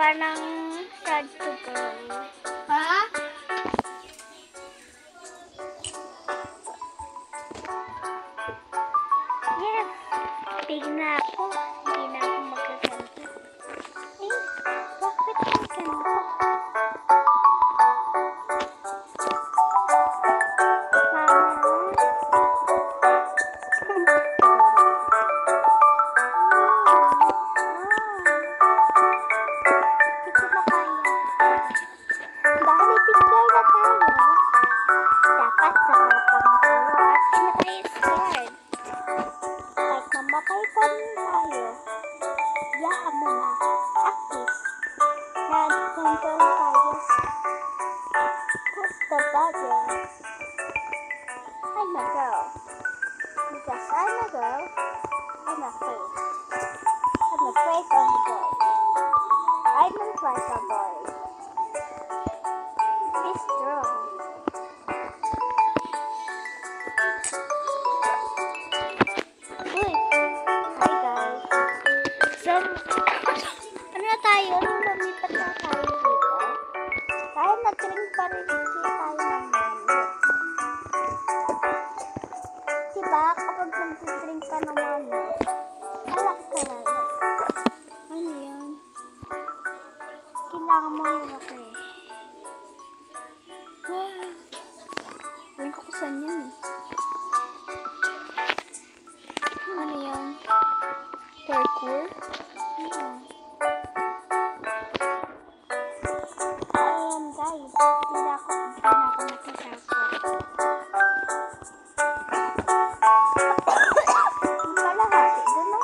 Parang sad to girl. Ha? Yes. Big na ako. Hindi na ako magkaganda. Eh, bakit ang ganda? Mamatay pa rin tayo. Yaan mo na. Aktis. Nag-control tayo. Push the button. I'm a girl. Because I'm a girl, I'm afraid. I'm afraid of boys. I don't like a boy. Be strong. Uy! Hi guys. So, ano na tayo? Lumipat na tayo dito. Dahil nag-drink pa rin tayo ng mami. Diba? Kapag nag-drink ka ng mami, alak ka na. Ano yan? Kailangan mo yun ako eh. Wow! Alam ko kung saan yan eh. Ano yan? Parkour? Ayan guys, hindi ako nagkasakot. Ang kalahati, doon na.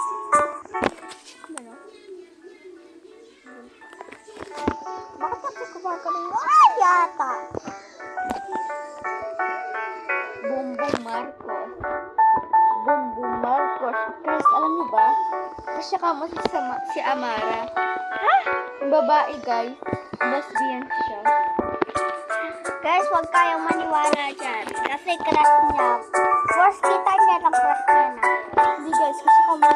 Ano? Bakit ako kumakaling? Ay, yata! Bongbong Marcos. Bongbong Marcos. Guys, alam niyo ba? Kasi kamo si Amara. Ha? Yung babae, guys. Lesbian siya. Guys, huwag kayong maniwala dyan. Kasi crush niya. First kita niya lang crush niya na. Hindi, guys. Kasi kamo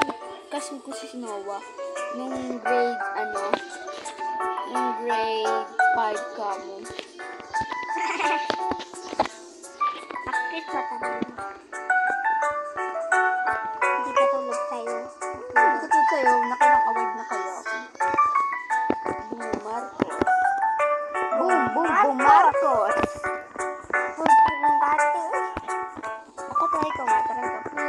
kasi ko si Noah. Nung grade, nung grade 5 kamo. Akit pa talaga. Hindi ka tulog sa'yo. Katulad sa'yo, nakilang award na kayo ako. Bongbong Marcos. Bongbong Marcos. Ang bati. Ako, try ko nga. Try ko.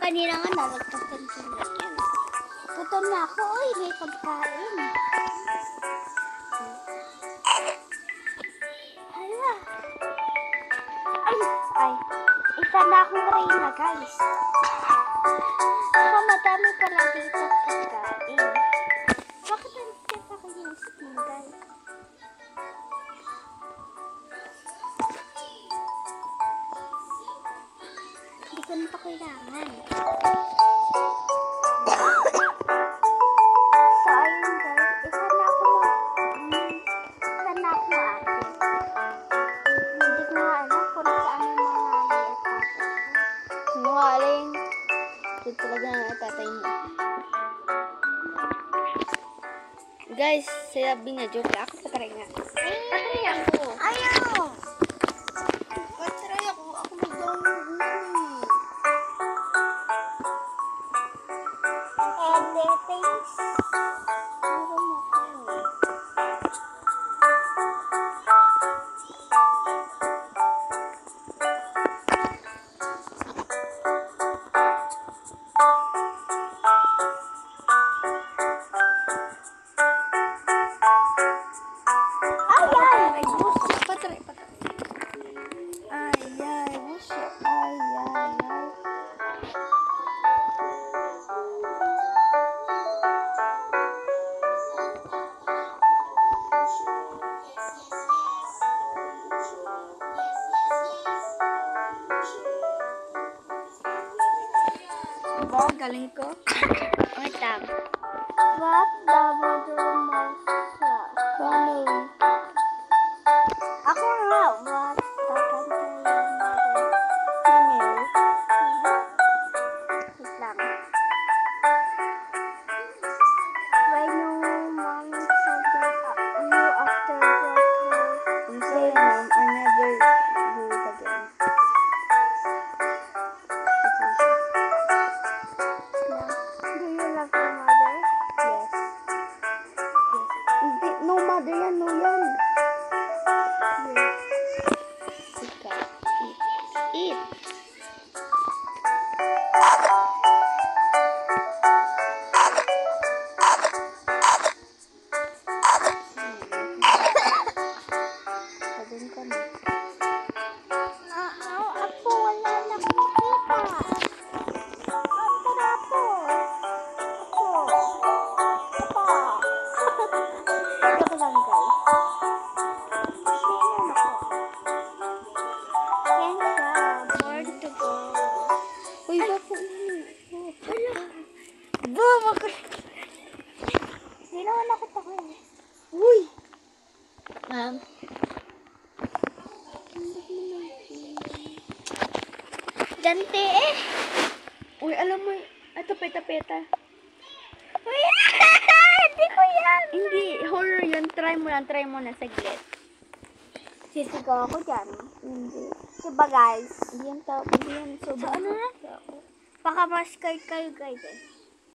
Kanina nga nalagpasan ko na yan. Gutom na ako. Uy, may pagkain. Hala. Ay. Isa na akong reyna, guys. Saka madami pala dito pagkain. Bakit nandito pa kayo yung skin, guys? Hindi ko na ito kailangan. So, ayun guys. Isa na ako ate. Hindi ko nga alam kung saan yung mga liit ate. Sinungaling. Ito talaga na tatay mo. Guys, sabi niya, joke lang. Ako patry nga. Patry ako. Ayaw! Patry ako. Ako mag-download na Editing. Diba? Galing ko. Wait lang. What the mother masa? Paano? Ako nga, what the kanta yung mother? Female. Wait lang. Why no mom said you after what I'm sorry, ma'am. I never do it again. Do you love your mother? Yes. Hindi. No, mother yan. No, yan. Yes. Ikaw. Eat. Sabon ka na. Ako wala nakikita. Tara po. Ako. Joke lang guys. Sino ako? Yan siya. Born to go. Uy, bako. Boom! Ako. Hindi naman nakita ko eh. Uy! Ma'am. Dante eh. Uy, alam mo, ito peta-peta. Uy, hindi ko yan. Hindi, horror yun. Try mo na saglit. Sisigaw ako dyan. Hindi. Diba guys? Hindi yan tao. Hindi yan sobrang. Ano na? Baka mas kayo guys eh.